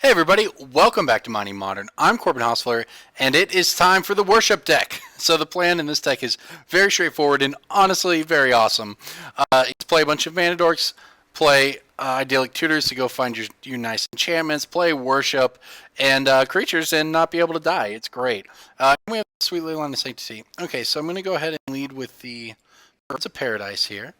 Hey everybody, welcome back to Mining Modern. I'm Corbin, and it is time for the Worship deck. So the plan in this deck is very straightforward and honestly very awesome. It's play a bunch of Mana Dorks, play Idyllic Tutors to go find your nice enchantments, play Worship, and creatures and not be able to die. It's great. We have a sweet little line of sanctity. Okay, so I'm going to go ahead and lead with the Birds of Paradise here.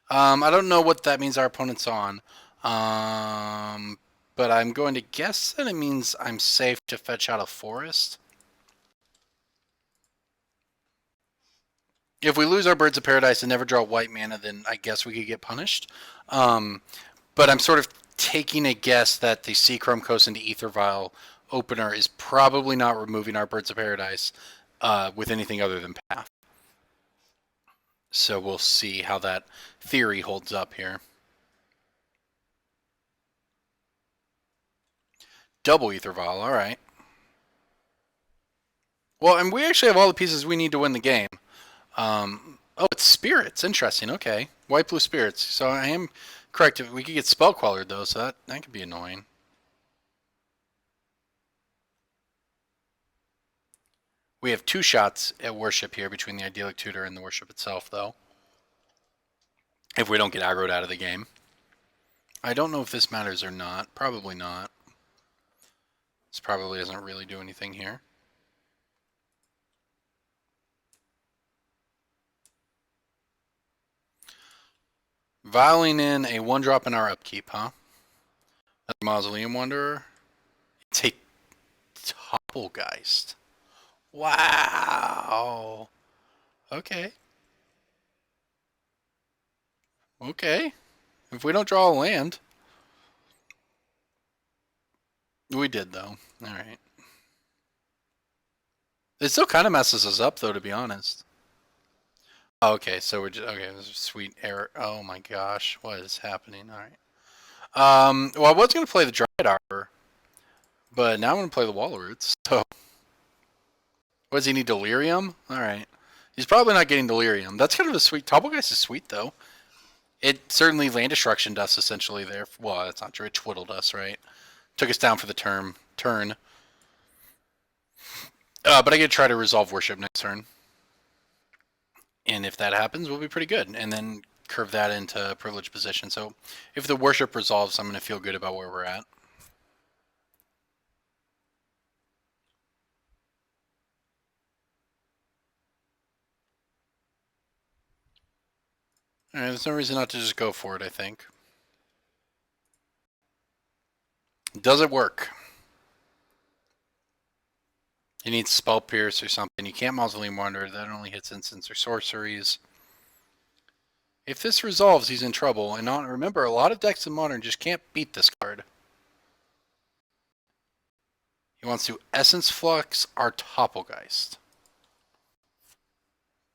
I don't know what that means our opponent's on. But I'm going to guess that it means I'm safe to fetch out a forest. If we lose our Birds of Paradise and never draw white mana, then I guess we could get punished. But I'm sort of taking a guess that the Seachrome Coast into Aether Vial opener is probably not removing our Birds of Paradise with anything other than Path. So we'll see how that theory holds up here. Double Aether Vial, alright. Well, and we actually have all the pieces we need to win the game. Oh, it's Spirits. Interesting, okay. White Blue Spirits. So I am correct. We could get Spell Quellered, though, so that could be annoying. We have two shots at Worship here between the Idyllic Tutor and the Worship itself, though. If we don't get aggroed out of the game. I don't know if this matters or not. Probably not. This probably doesn't really do anything here. Vialing in a 1-drop in our upkeep, huh? Another Mausoleum Wanderer. It's a Topplegeist. Wow. Okay. Okay. If we don't draw a land. We did, though. Alright. It still kind of messes us up, though, to be honest. Oh, okay, so we're just... Okay, there's a sweet error. Oh my gosh. What is happening? Alright. Well, I was going to play the Dryad Arbor. But now I'm going to play the Wall of Roots, so... What, does he need Delirium? Alright. He's probably not getting Delirium. That's kind of a sweet... Topplegeist is sweet, though. It certainly land destructioned us, essentially, there. Well, that's not true. It twiddled us, right? Took us down for the turn. But I get to try to resolve Worship next turn. And if that happens, we'll be pretty good. And then curve that into Privileged Position. So if the Worship resolves, I'm going to feel good about where we're at. Alright, there's no reason not to just go for it, I think. Does it work? He needs Spell Pierce or something. You can't Mausoleum Wanderer. That only hits instants or sorceries. If this resolves, he's in trouble. And remember, a lot of decks in Modern just can't beat this card. He wants to Essence Flux our Topplegeist.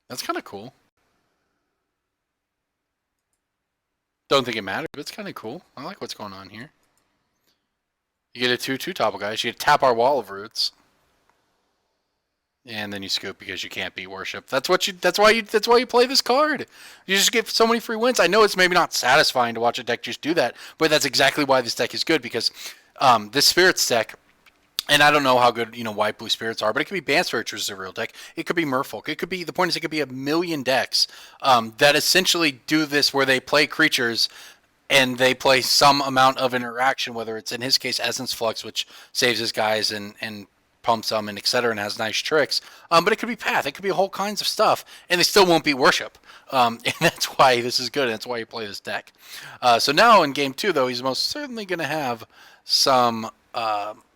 That's kind of cool. Don't think it matters, but it's kind of cool. I like what's going on here. You get a 2/2 Topplegeist. You get to tap our Wall of Roots. And then you scoop because you can't beat Worship. That's why you play this card. You just get so many free wins. I know it's maybe not satisfying to watch a deck just do that, but that's exactly why this deck is good, because this Spirits deck, and I don't know how good White Blue Spirits are, but it could be Bant Spirit, which is a real deck. It could be Merfolk. It could be the point is it could be a million decks that essentially do this, where they play creatures and they play some amount of interaction, whether it's in his case Essence Flux, which saves his guys and pumps them and etc. and has nice tricks. But it could be Path. It could be a whole kinds of stuff, and they still won't beat Worship. And that's why this is good, and that's why you play this deck. So now in game 2, though, he's most certainly going to have some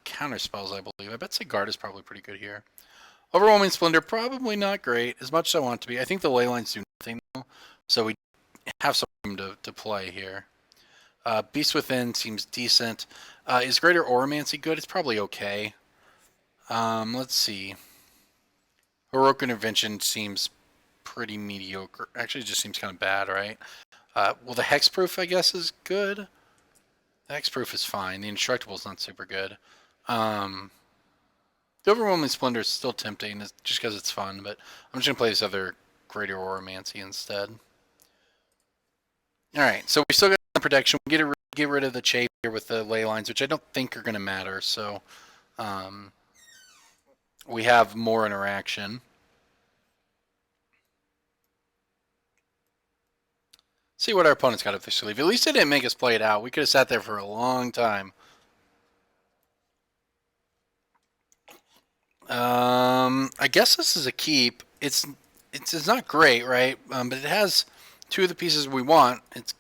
counter spells, I believe. I bet Sigard is probably pretty good here. Overwhelming Splendor, probably not great, as much as I want it to be. I think the ley lines do nothing, though, so we have some room to play here. Beast Within seems decent. Is Greater Oromancy good? It's probably okay. Let's see. Heroic Intervention seems pretty mediocre. Actually, it just seems kind of bad, right? Well, the Hexproof, I guess, is good. The Hexproof is fine. The Indestructible is not super good. The Overwhelming Splendor is still tempting just because it's fun, but I'm just going to play this other Greater Oromancy instead. Alright, so we still got protection. We get a get rid of the chafe here with the ley lines, which I don't think are going to matter. So we have more interaction. See what our opponent's got up their sleeve. At least they didn't make us play it out. We could have sat there for a long time. I guess this is a keep. It's not great, right? But it has two of the pieces we want. It's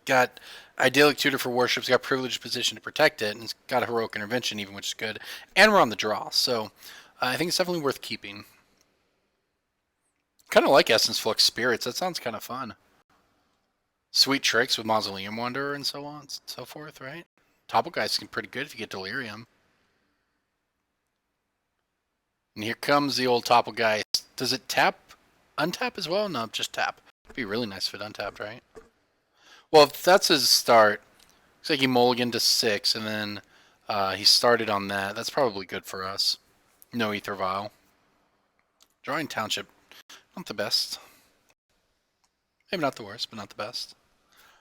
got Idyllic Tutor for Worship. It's got Privileged Position to protect it, and it's got a Heroic Intervention even, which is good. And we're on the draw, so I think it's definitely worth keeping. Kind of like Essence Flux Spirits. That sounds kind of fun. Sweet Tricks with Mausoleum Wanderer and so on and so forth, right? Topple Guys can pretty good if you get Delirium. And here comes the old Topple Guy. Does it untap as well? No, just tap. It'd be really nice if it untapped, right? Well, if that's his start, looks like he mulliganed to 6, and then he started on that. That's probably good for us. No Ether Vial. Drawing Township, not the best. Maybe not the worst, but not the best.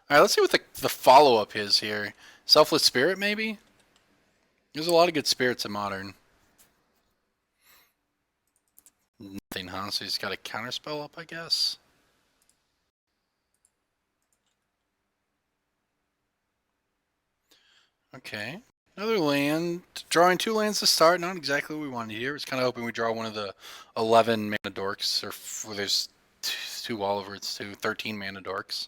Alright, let's see what the follow-up is here. Selfless Spirit, maybe? There's a lot of good spirits in Modern. Nothing, huh? So he's got a counterspell up, I guess. Okay. Another land. Drawing 2 lands to start. Not exactly what we wanted here. I was kind of hoping we draw one of the 11 mana dorks. Or there's 2 all over. It's 13 mana dorks.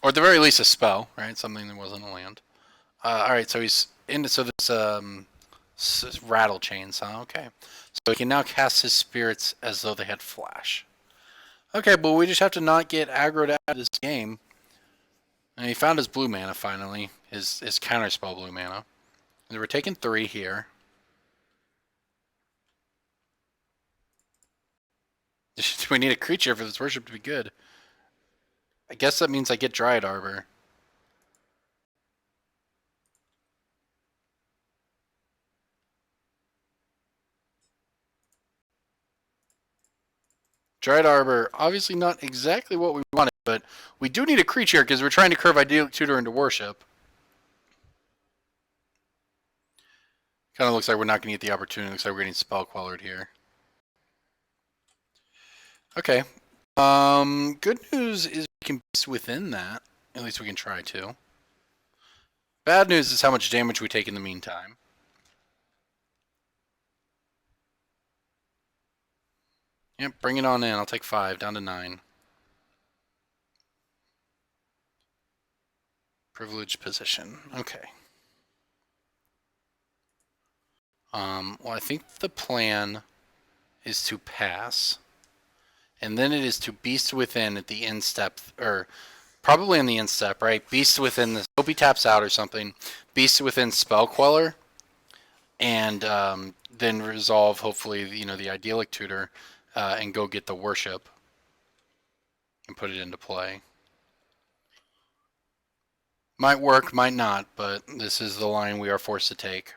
Or at the very least a spell, right? Something that wasn't a land. Alright, so he's into this rattle chains, huh? Okay. So he can now cast his spirits as though they had flash. Okay, but we just have to not get aggroed out of this game. And he found his blue mana finally. His counterspell blue mana. And we're taking 3 here. Do we need a creature for this worship to be good? I guess that means I get Dryad Arbor. Dryad Arbor, obviously not exactly what we wanted, but we do need a creature because we're trying to curve Idyllic Tutor into worship. Kind of looks like we're not going to get the opportunity. Looks like we're getting Spell Quellered here. Okay. Good news is we can beast within that. At least we can try to. Bad news is how much damage we take in the meantime. Yep, bring it on in. I'll take 5, down to 9. Privileged position. Okay. Well, I think the plan is to pass. And then it is to beast within at the end step, or probably in the end step, right? Beast within the hope he taps out or something. Beast within Spell Queller, and then resolve hopefully the Idyllic Tutor, and go get the worship and put it into play. Might work, might not, but this is the line we are forced to take.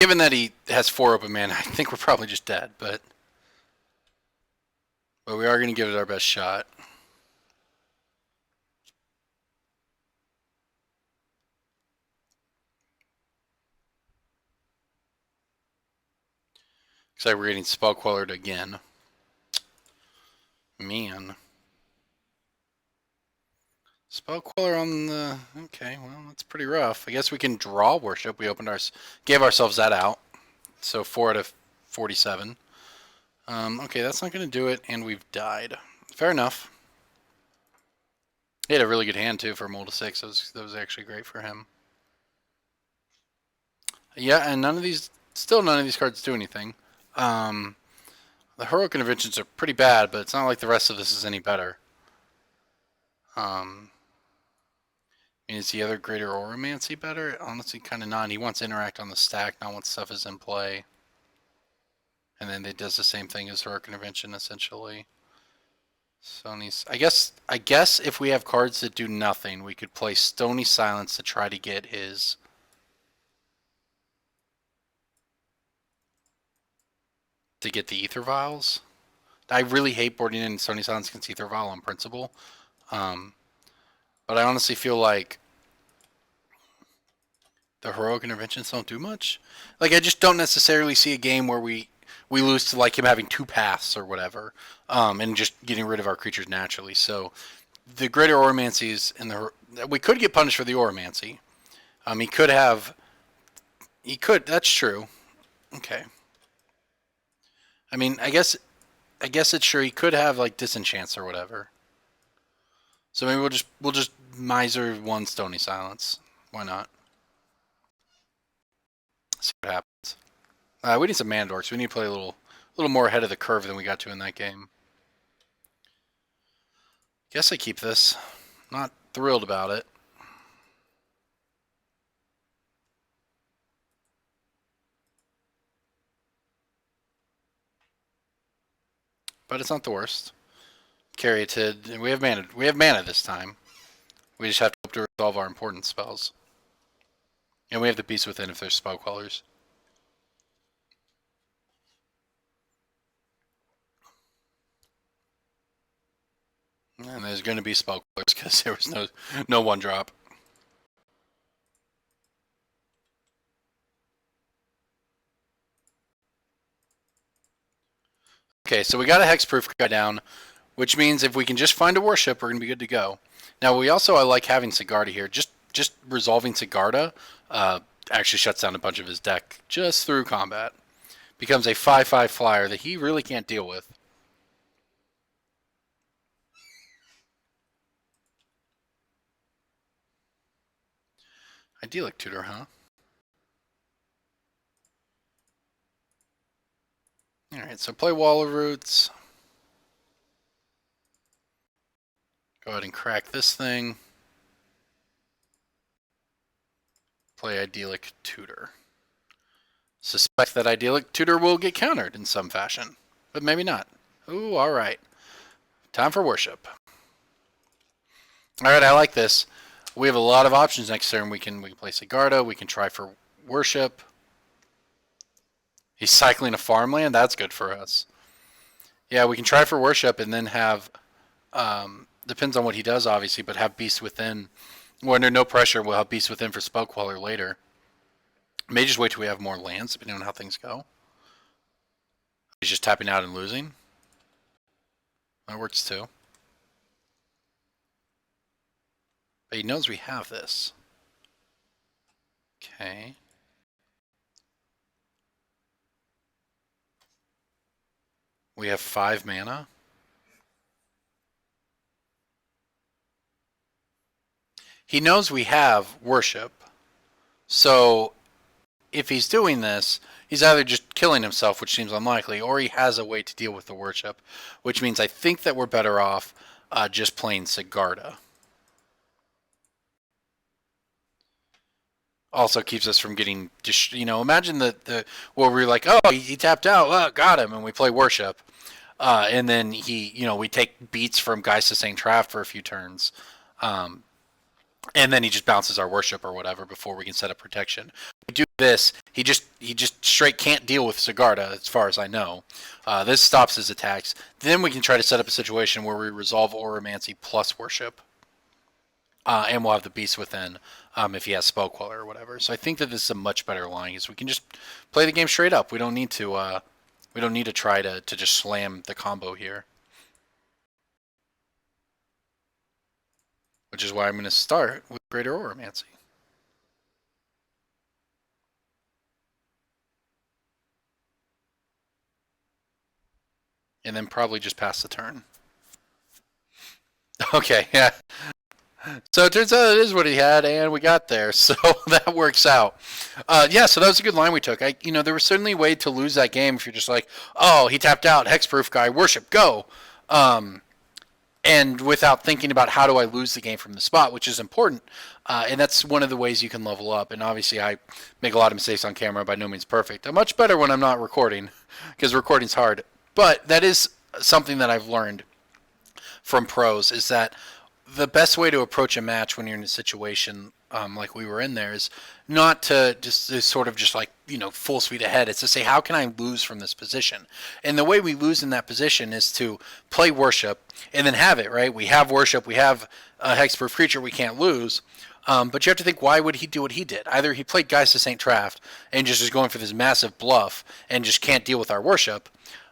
Given that he has 4 open mana, I think we're probably just dead, but we are going to give it our best shot. Looks like we're getting Spell Quellered again. Man. Spell Queller on the... Okay, well, that's pretty rough. I guess we can draw Worship. We gave ourselves that out. So 4 out of 47. Okay, that's not going to do it, and we've died. Fair enough. He had a really good hand, too, for a Mold of 6. That was actually great for him. Yeah, and none of these cards do anything. The Heroic Interventions are pretty bad, but it's not like the rest of this is any better. Is the other Greater Oromancy better? Honestly, kind of not. He wants to interact on the stack, not when stuff is in play. And then it does the same thing as Heroic Intervention, essentially. Sony's. I guess if we have cards that do nothing, we could play Stony Silence to try to get his... to get the Ether Vials. I really hate boarding in Stony Silence against Ether Vial on principle. But I honestly feel like the heroic interventions don't do much. Like, I just don't necessarily see a game where we lose to like him having 2 paths or whatever, and just getting rid of our creatures naturally. So the greater Oromancies in the we could get punished for the Oromancy. He could have. He could. That's true. Okay. I mean, I guess it's sure he could have like disenchants or whatever. So maybe we'll just miser 1 Stony Silence. Why not? See what happens. We need some mana dorks. We need to play a little more ahead of the curve than we got to in that game. Guess I keep this. Not thrilled about it. But it's not the worst. Caryatid. We have mana. We have mana this time. We just have to hope to resolve our important spells. And we have the Beast Within if there's spell callers. And there's going to be spell callers because there was no 1-drop. Okay, so we got a hexproof guy down, which means if we can just find a worship, we're going to be good to go. Now, I like having Sigarda here. Just resolving Sigarda actually shuts down a bunch of his deck just through combat. Becomes a 5/5 flyer that he really can't deal with. Idyllic Tutor, huh? Alright, so play Wall of Roots. Go ahead and crack this thing. Play Idyllic Tutor. Suspect that Idyllic Tutor will get countered in some fashion, but maybe not. Ooh, alright. Time for Worship. Alright, I like this. We have a lot of options next turn. We can play Sigarda. We can try for Worship. He's cycling a farmland. That's good for us. Yeah, we can try for Worship and then have, depends on what he does, obviously, but have Beast Within. We're under no pressure. We'll have Beast Within for Spellqueller later. May just wait till we have more lands, depending on how things go. He's just tapping out and losing. That works too. But he knows we have this. Okay. We have 5 mana. He knows we have Worship. So if he's doing this, he's either just killing himself, which seems unlikely, or he has a way to deal with the Worship, which means I think that we're better off just playing Sigarda. Also keeps us from getting, imagine the where we're like, oh, he tapped out, got him, and we play Worship. And then we take beats from Geist St. Traft for a few turns. And then he just bounces our Worship or whatever before we can set up protection. We do this, he just straight can't deal with Sigarda, as far as I know. This stops his attacks. Then we can try to set up a situation where we resolve Oromancy plus Worship. And we'll have the Beast Within if he has Spellqueller or whatever. So I think that this is a much better line, because we can just play the game straight up. We don't need to try to just slam the combo here. Which is why I'm going to start with Greater Oromancy. And then probably just pass the turn. Okay, yeah. So it turns out it is what he had, and we got there, so that works out. Yeah, so that was a good line we took. There was certainly a way to lose that game if you're just like, oh, he tapped out, hexproof guy, Worship, go. And without thinking about how do I lose the game from the spot, which is important. And that's one of the ways you can level up. And obviously I make a lot of mistakes on camera, by no means perfect. I'm much better when I'm not recording, because recording's hard. But that is something that I've learned from pros, is that the best way to approach a match when you're in a situation like we were in there, is not to just sort of just like, full speed ahead. It's to say, how can I lose from this position? And the way we lose in that position is to play worship and then have it, right? We have worship, we have a hexproof creature, we can't lose. But you have to think, why would he do what he did? Either he played Geist of St. Traft and just is going for this massive bluff and just can't deal with our worship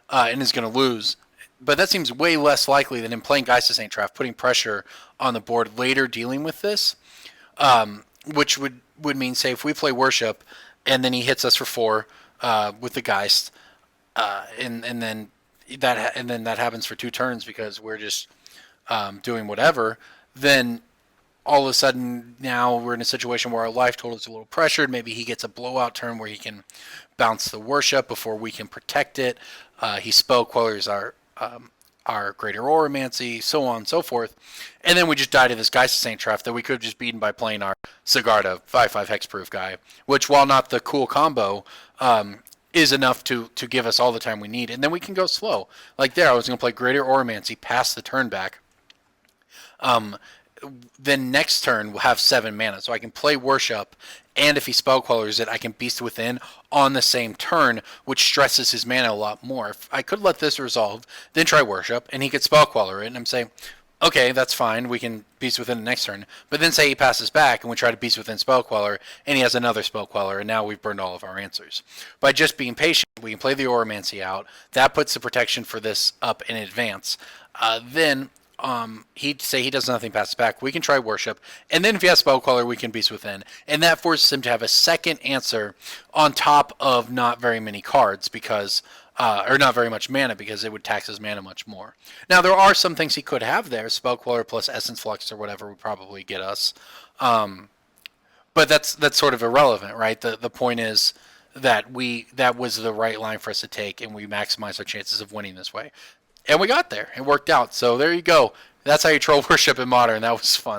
and is going to lose. But that seems way less likely than him playing Geist of St. Traft, putting pressure on the board, later dealing with this, which would mean, say, if we play worship and then he hits us for 4 with the Geist, and then that happens for 2 turns because we're just doing whatever, then all of a sudden now we're in a situation where our life total is a little pressured. Maybe he gets a blowout turn where he can bounce the worship before we can protect it. He spell quellers our Greater Oromancy, so on and so forth. And then we just die to this Geist of St. Traft that we could have just beaten by playing our Sigarda 5/5 hexproof guy, which, while not the cool combo, is enough to give us all the time we need. And then we can go slow. Like there, I was going to play Greater Oromancy, pass the turn back. Then next turn we'll have 7 mana, so I can play Worship, and if he spell quellers it, I can Beast Within on the same turn, which stresses his mana a lot more. If I could let this resolve, then try Worship, and he could spell queller it, and I'm saying, okay, that's fine, we can Beast Within the next turn. But then say he passes back, and we try to Beast Within spell queller, and he has another spell queller, and now we've burned all of our answers. By just being patient, we can play the Oromancy out. That puts the protection for this up in advance. Then he'd say he does nothing past back. We can try Worship, and then if he has Spell Queller, we can Beast Within, and that forces him to have a second answer on top of not very many cards because, or not very much mana, because it would tax his mana much more. Now there are some things he could have there. Spell Queller plus Essence Flux or whatever would probably get us, but that's sort of irrelevant, right? The point is that that was the right line for us to take, and we maximize our chances of winning this way. And we got there. It worked out. So there you go. That's how you troll worship in Modern. That was fun.